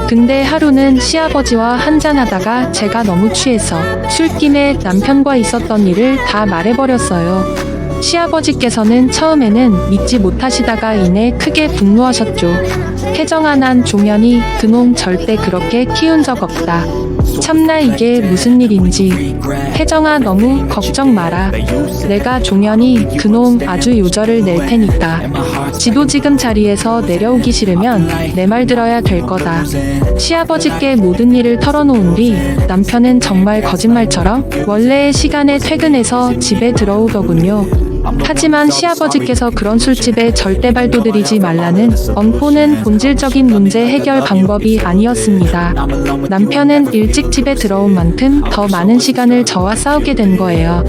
근데 하루는 시아버지와 한잔하다가 제가 너무 취해서 술김에 남편과 있었던 일을 다 말해버렸어요. 시아버지께서는 처음에는 믿지 못하시다가 이내 크게 분노하셨죠. 혜정아, 난 종현이 그놈 절대 그렇게 키운 적 없다. 참나 이게 무슨 일인지. 혜정아, 너무 걱정 마라. 내가 종현이 그놈 아주 요절을 낼 테니까. 지도 지금 자리에서 내려오기 싫으면 내 말 들어야 될 거다. 시아버지께 모든 일을 털어놓은 뒤 남편은 정말 거짓말처럼 원래의 시간에 퇴근해서 집에 들어오더군요. 하지만 시아버지께서 그런 술집에 절대 발도들이지 말라는 엄포는 본질적인 문제 해결 방법이 아니었습니다. 남편은 일찍 집에 들어온 만큼 더 많은 시간을 저와 싸우게 된 거예요.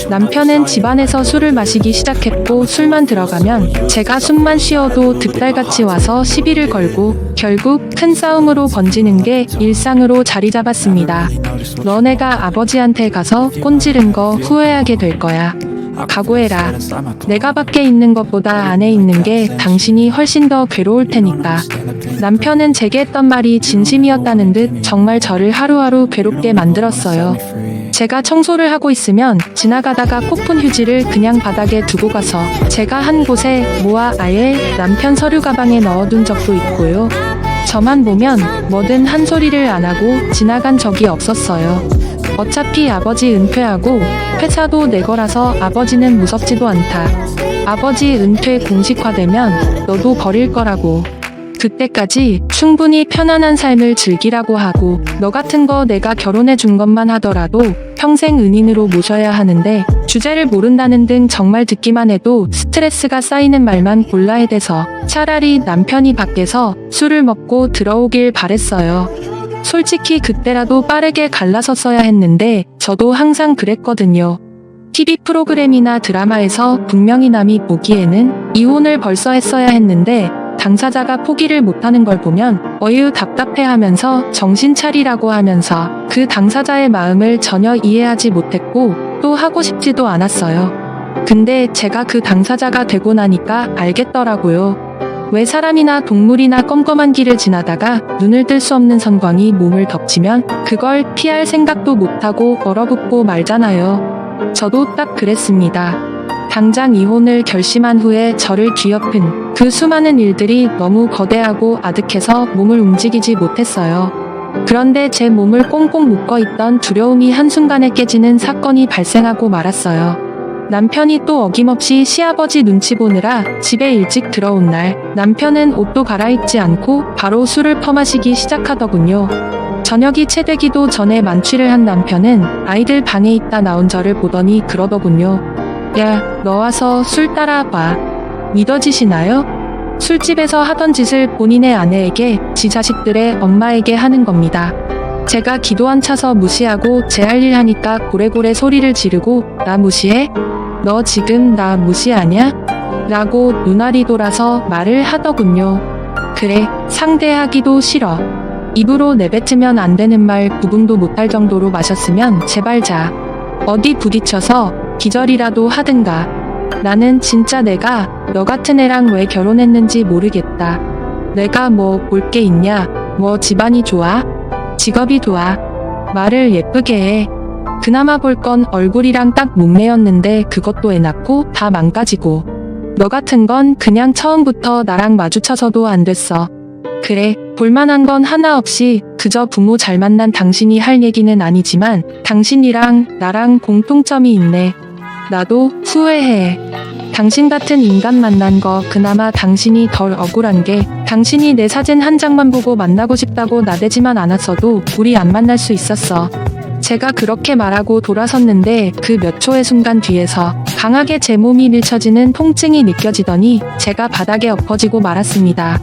남편은 집안에서 술을 마시기 시작했고 술만 들어가면 제가 숨만 쉬어도 득달같이 와서 시비를 걸고 결국 큰 싸움으로 번지는 게 일상으로 자리 잡았습니다. 너네가 아버지한테 가서 꼰지른 거 후회하게 될 거야. 각오해라. 내가 밖에 있는 것보다 안에 있는 게 당신이 훨씬 더 괴로울 테니까. 남편은 제게 했던 말이 진심이었다는 듯 정말 저를 하루하루 괴롭게 만들었어요. 제가 청소를 하고 있으면 지나가다가 코푼 휴지를 그냥 바닥에 두고 가서 제가 한 곳에 모아 아예 남편 서류 가방에 넣어둔 적도 있고요. 저만 보면 뭐든 한 소리를 안 하고 지나간 적이 없었어요. 어차피 아버지 은퇴하고 회사도 내 거라서 아버지는 무섭지도 않다. 아버지 은퇴 공식화되면 너도 버릴 거라고. 그때까지 충분히 편안한 삶을 즐기라고 하고 너 같은 거 내가 결혼해 준 것만 하더라도 평생 은인으로 모셔야 하는데 주제를 모른다는 등 정말 듣기만 해도 스트레스가 쌓이는 말만 골라야 돼서 차라리 남편이 밖에서 술을 먹고 들어오길 바랬어요. 솔직히 그때라도 빠르게 갈라섰어야 했는데 저도 항상 그랬거든요. TV 프로그램이나 드라마에서 분명히 남이 보기에는 이혼을 벌써 했어야 했는데 당사자가 포기를 못하는 걸 보면 어휴 답답해하면서 정신 차리라고 하면서 그 당사자의 마음을 전혀 이해하지 못했고 또 하고 싶지도 않았어요. 근데 제가 그 당사자가 되고 나니까 알겠더라고요. 왜 사람이나 동물이나 껌껌한 길을 지나다가 눈을 뜰 수 없는 선광이 몸을 덮치면 그걸 피할 생각도 못하고 얼어붙고 말잖아요. 저도 딱 그랬습니다. 당장 이혼을 결심한 후에 저를 뒤엎은 그 수많은 일들이 너무 거대하고 아득해서 몸을 움직이지 못했어요. 그런데 제 몸을 꽁꽁 묶어있던 두려움이 한순간에 깨지는 사건이 발생하고 말았어요. 남편이 또 어김없이 시아버지 눈치 보느라 집에 일찍 들어온 날 남편은 옷도 갈아입지 않고 바로 술을 퍼마시기 시작하더군요. 저녁이 채 되기도 전에 만취를 한 남편은 아이들 방에 있다 나온 저를 보더니 그러더군요. 야, 너 와서 술 따라봐. 믿어지시나요? 술집에서 하던 짓을 본인의 아내에게, 지 자식들의 엄마에게 하는 겁니다. 제가 기도 안 차서 무시하고 제 할 일 하니까 고래고래 소리를 지르고 나 무시해? 너 지금 나 무시하냐? 라고 눈알이 돌아서 말을 하더군요. 그래, 상대하기도 싫어. 입으로 내뱉으면 안 되는 말 구분도 못할 정도로 마셨으면 제발 자. 어디 부딪혀서 기절이라도 하든가. 나는 진짜 내가 너 같은 애랑 왜 결혼했는지 모르겠다. 내가 뭐 볼 게 있냐? 뭐 집안이 좋아? 직업이 좋아? 말을 예쁘게 해. 그나마 볼 건 얼굴이랑 딱 몸매였는데 그것도 애 낳고 다 망가지고. 너 같은 건 그냥 처음부터 나랑 마주쳐서도 안 됐어. 그래, 볼만한 건 하나 없이 그저 부모 잘 만난 당신이 할 얘기는 아니지만 당신이랑 나랑 공통점이 있네. 나도 후회해. 당신 같은 인간 만난 거 그나마 당신이 덜 억울한 게 당신이 내 사진 한 장만 보고 만나고 싶다고 나대지만 않았어도 우리 안 만날 수 있었어. 제가 그렇게 말하고 돌아섰는데 그 몇 초의 순간 뒤에서 강하게 제 몸이 밀쳐지는 통증이 느껴지더니 제가 바닥에 엎어지고 말았습니다.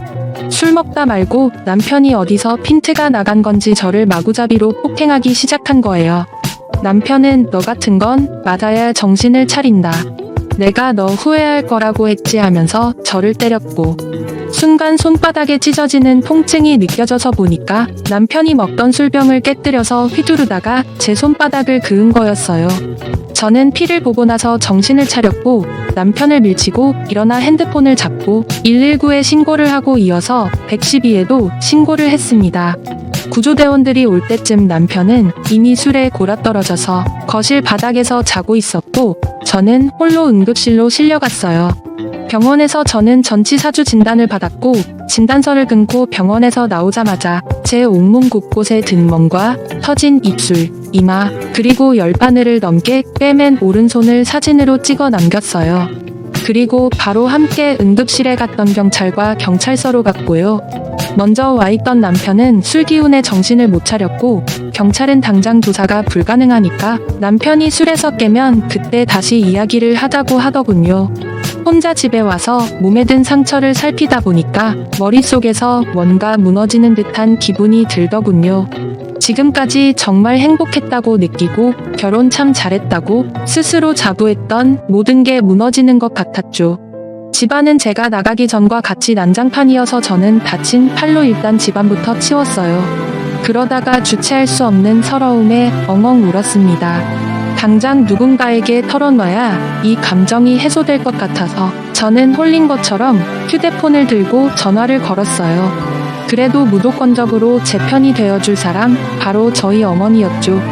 술 먹다 말고 남편이 어디서 핀트가 나간 건지 저를 마구잡이로 폭행하기 시작한 거예요. 남편은 너 같은 건 맞아야 정신을 차린다. 내가 너 후회할 거라고 했지 하면서 저를 때렸고 순간 손바닥에 찢어지는 통증이 느껴져서 보니까 남편이 먹던 술병을 깨뜨려서 휘두르다가 제 손바닥을 그은 거였어요. 저는 피를 보고 나서 정신을 차렸고 남편을 밀치고 일어나 핸드폰을 잡고 119에 신고를 하고 이어서 112에도 신고를 했습니다. 구조대원들이 올 때쯤 남편은 이미 술에 골아떨어져서 거실 바닥에서 자고 있었고 저는 홀로 응급실로 실려갔어요. 병원에서 저는 전치사주 진단을 받았고 진단서를 끊고 병원에서 나오자마자 제 온몸 곳곳에 든 멍과 터진 입술, 이마, 그리고 열바늘을 넘게 꿰맨 오른손을 사진으로 찍어 남겼어요. 그리고 바로 함께 응급실에 갔던 경찰과 경찰서로 갔고요. 먼저 와 있던 남편은 술 기운에 정신을 못 차렸고 경찰은 당장 조사가 불가능하니까 남편이 술에서 깨면 그때 다시 이야기를 하자고 하더군요. 혼자 집에 와서 몸에 든 상처를 살피다 보니까 머릿속에서 뭔가 무너지는 듯한 기분이 들더군요. 지금까지 정말 행복했다고 느끼고 결혼 참 잘했다고 스스로 자부했던 모든 게 무너지는 것 같았죠. 집안은 제가 나가기 전과 같이 난장판이어서 저는 다친 팔로 일단 집안부터 치웠어요. 그러다가 주체할 수 없는 서러움에 엉엉 울었습니다. 당장 누군가에게 털어놔야 이 감정이 해소될 것 같아서 저는 홀린 것처럼 휴대폰을 들고 전화를 걸었어요. 그래도 무조건적으로 제 편이 되어줄 사람, 바로 저희 어머니였죠.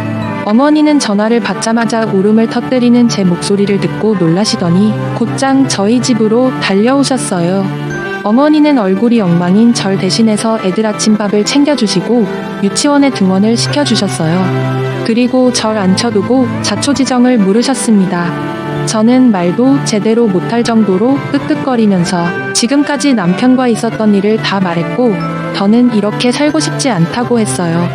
어머니는 전화를 받자마자 울음을 터뜨리는 제 목소리를 듣고 놀라시더니 곧장 저희 집으로 달려오셨어요. 어머니는 얼굴이 엉망인 절 대신해서 애들 아침밥을 챙겨주시고 유치원에 등원을 시켜주셨어요. 그리고 절 앉혀두고 자초지정을 물으셨습니다. 저는 말도 제대로 못할 정도로 끄끄거리면서 지금까지 남편과 있었던 일을 다 말했고 더는 이렇게 살고 싶지 않다고 했어요.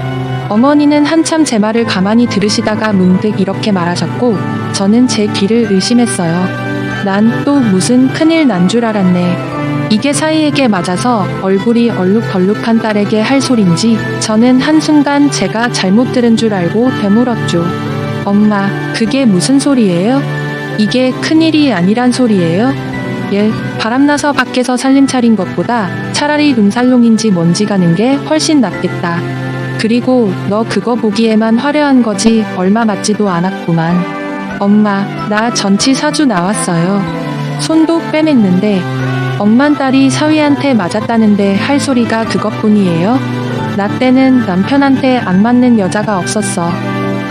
어머니는 한참 제 말을 가만히 들으시다가 문득 이렇게 말하셨고 저는 제 귀를 의심했어요. 난 또 무슨 큰일 난 줄 알았네. 이게 사이에게 맞아서 얼굴이 얼룩덜룩한 딸에게 할 소린지 저는 한순간 제가 잘못 들은 줄 알고 되물었죠. 엄마, 그게 무슨 소리예요? 이게 큰일이 아니란 소리예요? 예, 바람나서 밖에서 살림 차린 것보다 차라리 룸살롱인지 먼지 가는 게 훨씬 낫겠다. 그리고 너 그거 보기에만 화려한 거지 얼마 맞지도 않았구만. 엄마, 나 전치 4주 나왔어요. 손도 빼맸는데 엄만 딸이 사위한테 맞았다는데 할 소리가 그것뿐이에요? 나 때는 남편한테 안 맞는 여자가 없었어.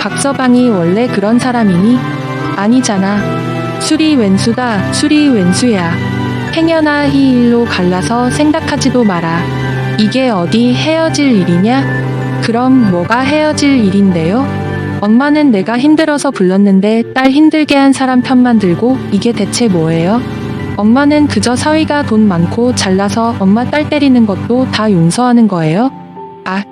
박서방이 원래 그런 사람이니? 아니잖아. 술이 웬수다, 술이 웬수야. 행여나 이 일로 갈라서 생각하지도 마라. 이게 어디 헤어질 일이냐? 그럼 뭐가 헤어질 일인데요? 엄마는 내가 힘들어서 불렀는데 딸 힘들게 한 사람 편만 들고 이게 대체 뭐예요? 엄마는 그저 사위가 돈 많고 잘나서 엄마 딸 때리는 것도 다 용서하는 거예요? 아,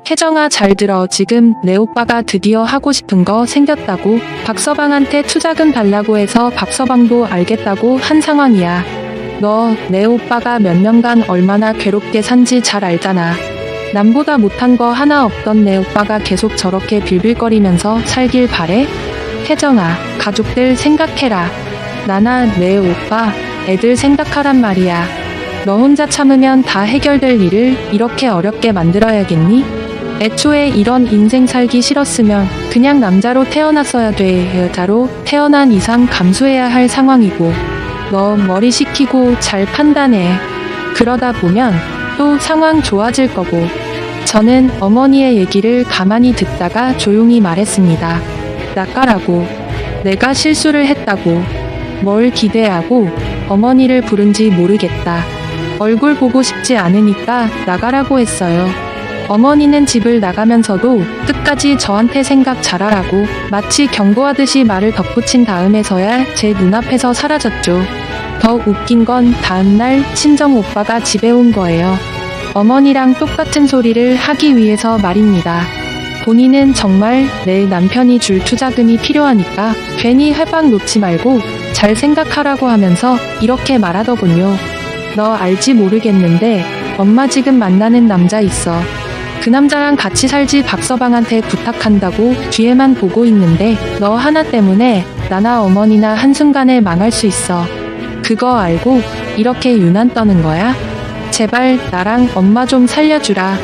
혜정아 잘 들어. 지금 내 오빠가 드디어 하고 싶은 거 생겼다고. 박서방한테 투자금 달라고 해서 박서방도 알겠다고 한 상황이야. 너 내 오빠가 몇 년간 얼마나 괴롭게 산지 잘 알잖아. 남보다 못한 거 하나 없던 내 오빠가 계속 저렇게 빌빌거리면서 살길 바래? 혜정아, 가족들 생각해라. 나나 내 오빠, 애들 생각하란 말이야. 너 혼자 참으면 다 해결될 일을 이렇게 어렵게 만들어야겠니? 애초에 이런 인생 살기 싫었으면 그냥 남자로 태어났어야 돼. 여자로 태어난 이상 감수해야 할 상황이고. 너 머리 식히고 잘 판단해. 그러다 보면 또 상황 좋아질 거고. 저는 어머니의 얘기를 가만히 듣다가 조용히 말했습니다. 나가라고. 내가 실수를 했다고. 뭘 기대하고 어머니를 부른지 모르겠다. 얼굴 보고 싶지 않으니까 나가라고 했어요. 어머니는 집을 나가면서도 끝까지 저한테 생각 잘하라고 마치 경고하듯이 말을 덧붙인 다음에서야 제 눈앞에서 사라졌죠. 더 웃긴 건 다음날 친정 오빠가 집에 온 거예요. 어머니랑 똑같은 소리를 하기 위해서 말입니다. 본인은 정말 내일 남편이 줄 투자금이 필요하니까 괜히 할방 놓지 말고 잘 생각하라고 하면서 이렇게 말하더군요. 너 알지 모르겠는데 엄마 지금 만나는 남자 있어. 그 남자랑 같이 살지 박서방한테 부탁한다고 뒤에만 보고 있는데 너 하나 때문에 나나 어머니나 한순간에 망할 수 있어. 그거 알고 이렇게 유난 떠는 거야? 제발 나랑 엄마 좀 살려주라.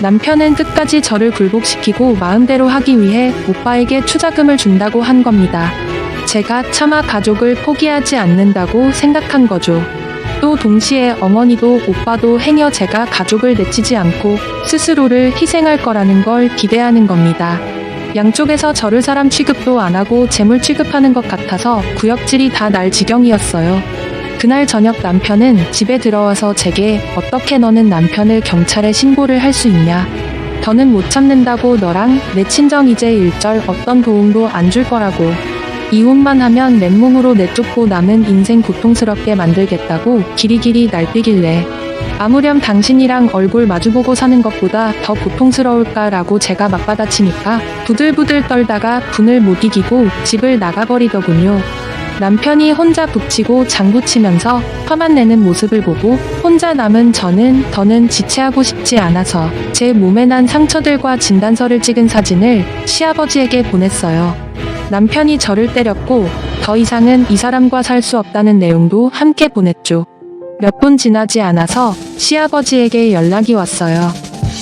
남편은 끝까지 저를 굴복시키고 마음대로 하기 위해 오빠에게 투자금을 준다고 한 겁니다. 제가 차마 가족을 포기하지 않는다고 생각한 거죠. 또 동시에 어머니도 오빠도 행여 제가 가족을 내치지 않고 스스로를 희생할 거라는 걸 기대하는 겁니다. 양쪽에서 저를 사람 취급도 안 하고 재물 취급하는 것 같아서 구역질이 다 날 지경이었어요. 그날 저녁 남편은 집에 들어와서 제게 어떻게 너는 남편을 경찰에 신고를 할 수 있냐. 더는 못 참는다고 너랑 내 친정 이제 일절 어떤 도움도 안 줄 거라고. 이혼만 하면 맨몸으로 내쫓고 남은 인생 고통스럽게 만들겠다고 기리기리 날뛰길래 아무렴 당신이랑 얼굴 마주보고 사는 것보다 더 고통스러울까라고 제가 맞받아치니까 부들부들 떨다가 분을 못 이기고 집을 나가버리더군요. 남편이 혼자 북치고 장구치면서 화만 내는 모습을 보고 혼자 남은 저는 더는 지체하고 싶지 않아서 제 몸에 난 상처들과 진단서를 찍은 사진을 시아버지에게 보냈어요. 남편이 저를 때렸고 더 이상은 이 사람과 살 수 없다는 내용도 함께 보냈죠. 몇 분 지나지 않아서 시아버지에게 연락이 왔어요.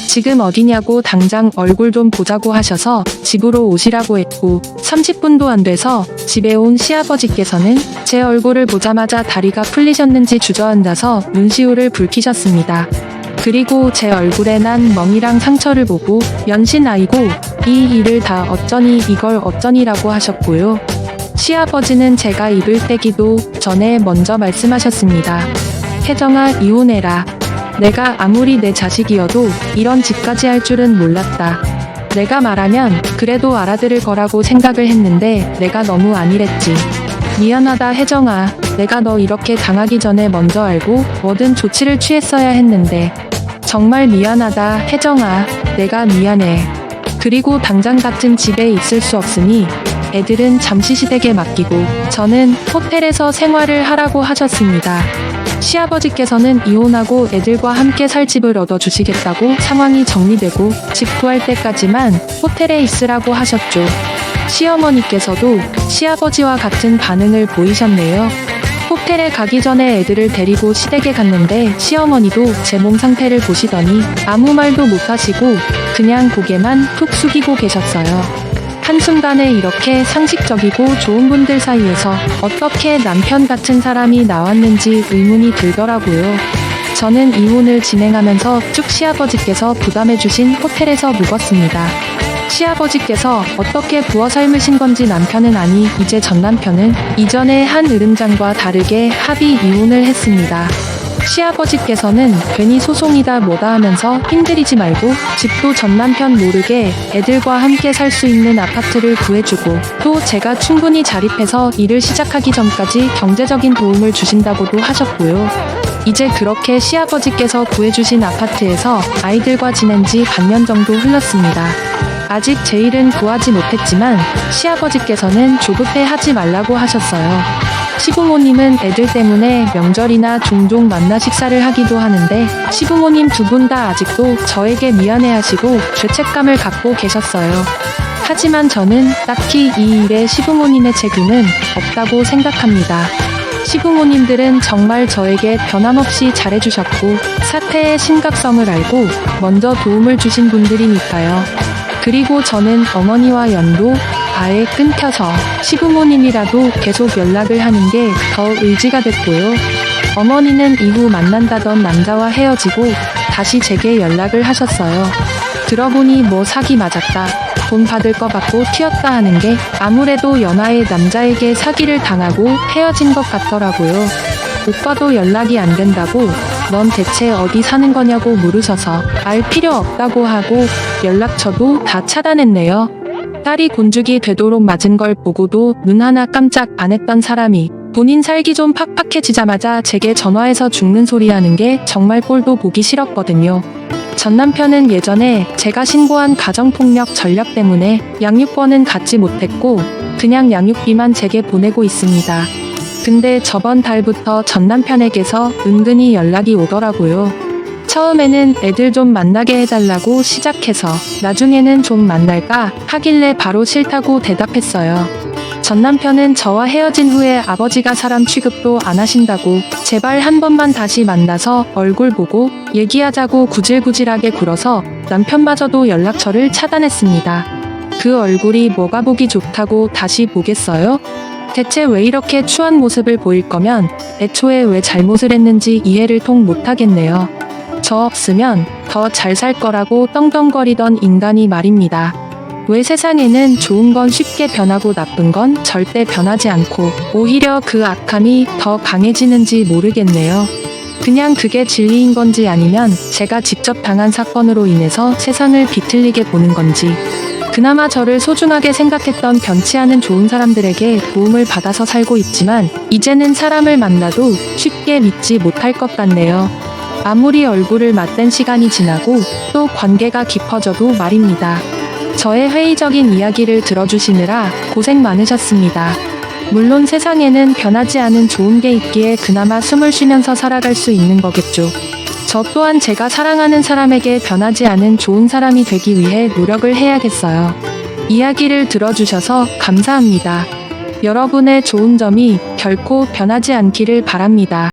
지금 어디냐고 당장 얼굴 좀 보자고 하셔서 집으로 오시라고 했고 30분도 안 돼서 집에 온 시아버지께서는 제 얼굴을 보자마자 다리가 풀리셨는지 주저앉아서 눈시울을 붉히셨습니다. 그리고 제 얼굴에 난 멍이랑 상처를 보고 연신 아이고 이 일을 다 어쩌니 이걸 어쩌니라고 하셨고요. 시아버지는 제가 입을 떼기도 전에 먼저 말씀하셨습니다. 혜정아, 이혼해라. 내가 아무리 내 자식이어도 이런 짓까지 할 줄은 몰랐다. 내가 말하면 그래도 알아들을 거라고 생각을 했는데 내가 너무 안일했지. 미안하다 혜정아. 내가 너 이렇게 당하기 전에 먼저 알고 뭐든 조치를 취했어야 했는데. 정말 미안하다 혜정아. 내가 미안해. 그리고 당장 같은 집에 있을 수 없으니 애들은 잠시 시댁에 맡기고 저는 호텔에서 생활을 하라고 하셨습니다. 시아버지께서는 이혼하고 애들과 함께 살 집을 얻어주시겠다고 상황이 정리되고 집 구할 때까지만 호텔에 있으라고 하셨죠. 시어머니께서도 시아버지와 같은 반응을 보이셨네요. 호텔에 가기 전에 애들을 데리고 시댁에 갔는데 시어머니도 제 몸 상태를 보시더니 아무 말도 못하시고 그냥 고개만 푹 숙이고 계셨어요. 한순간에 이렇게 상식적이고 좋은 분들 사이에서 어떻게 남편 같은 사람이 나왔는지 의문이 들더라고요. 저는 이혼을 진행하면서 쭉 시아버지께서 부담해주신 호텔에서 묵었습니다. 시아버지께서 어떻게 부어 삶으신 건지 남편은 아니 이제 전 남편은 이전의 한 으름장과 다르게 합의 이혼을 했습니다. 시아버지께서는 괜히 소송이다 뭐다 하면서 힘들이지 말고 집도 전 남편 모르게 애들과 함께 살 수 있는 아파트를 구해주고 또 제가 충분히 자립해서 일을 시작하기 전까지 경제적인 도움을 주신다고도 하셨고요. 이제 그렇게 시아버지께서 구해주신 아파트에서 아이들과 지낸 지 반년 정도 흘렀습니다. 아직 제 일은 구하지 못했지만 시아버지께서는 조급해 하지 말라고 하셨어요. 시부모님은 애들 때문에 명절이나 종종 만나 식사를 하기도 하는데 시부모님 두 분 다 아직도 저에게 미안해하시고 죄책감을 갖고 계셨어요. 하지만 저는 딱히 이 일에 시부모님의 책임은 없다고 생각합니다. 시부모님들은 정말 저에게 변함없이 잘해주셨고 사태의 심각성을 알고 먼저 도움을 주신 분들이니까요. 그리고 저는 어머니와 연도 아예 끊겨서 시부모님이라도 계속 연락을 하는 게 더 의지가 됐고요. 어머니는 이후 만난다던 남자와 헤어지고 다시 제게 연락을 하셨어요. 들어보니 뭐 사기 맞았다. 돈 받을 거 받고 튀었다 하는 게 아무래도 연하의 남자에게 사기를 당하고 헤어진 것 같더라고요. 오빠도 연락이 안 된다고 넌 대체 어디 사는 거냐고 물으셔서 알 필요 없다고 하고 연락처도 다 차단했네요. 딸이 곤죽이 되도록 맞은 걸 보고도 눈 하나 깜짝 안 했던 사람이 본인 살기 좀 팍팍해지자마자 제게 전화해서 죽는 소리 하는 게 정말 꼴도 보기 싫었거든요. 전 남편은 예전에 제가 신고한 가정폭력 전력 때문에 양육권은 갖지 못했고 그냥 양육비만 제게 보내고 있습니다. 근데 저번 달부터 전 남편에게서 은근히 연락이 오더라고요. 처음에는 애들 좀 만나게 해달라고 시작해서 나중에는 좀 만날까 하길래 바로 싫다고 대답했어요. 전 남편은 저와 헤어진 후에 아버지가 사람 취급도 안 하신다고 제발 한 번만 다시 만나서 얼굴 보고 얘기하자고 구질구질하게 굴어서 남편마저도 연락처를 차단했습니다. 그 얼굴이 뭐가 보기 좋다고 다시 보겠어요? 대체 왜 이렇게 추한 모습을 보일 거면 애초에 왜 잘못을 했는지 이해를 통 못하겠네요. 저 없으면 더 잘 살 거라고 떵떵거리던 인간이 말입니다. 왜 세상에는 좋은 건 쉽게 변하고 나쁜 건 절대 변하지 않고 오히려 그 악함이 더 강해지는지 모르겠네요. 그냥 그게 진리인 건지 아니면 제가 직접 당한 사건으로 인해서 세상을 비틀리게 보는 건지. 그나마 저를 소중하게 생각했던 변치 않은 좋은 사람들에게 도움을 받아서 살고 있지만 이제는 사람을 만나도 쉽게 믿지 못할 것 같네요. 아무리 얼굴을 맞댄 시간이 지나고 또 관계가 깊어져도 말입니다. 저의 회의적인 이야기를 들어주시느라 고생 많으셨습니다. 물론 세상에는 변하지 않은 좋은 게 있기에 그나마 숨을 쉬면서 살아갈 수 있는 거겠죠. 저 또한 제가 사랑하는 사람에게 변하지 않은 좋은 사람이 되기 위해 노력을 해야겠어요. 이야기를 들어주셔서 감사합니다. 여러분의 좋은 점이 결코 변하지 않기를 바랍니다.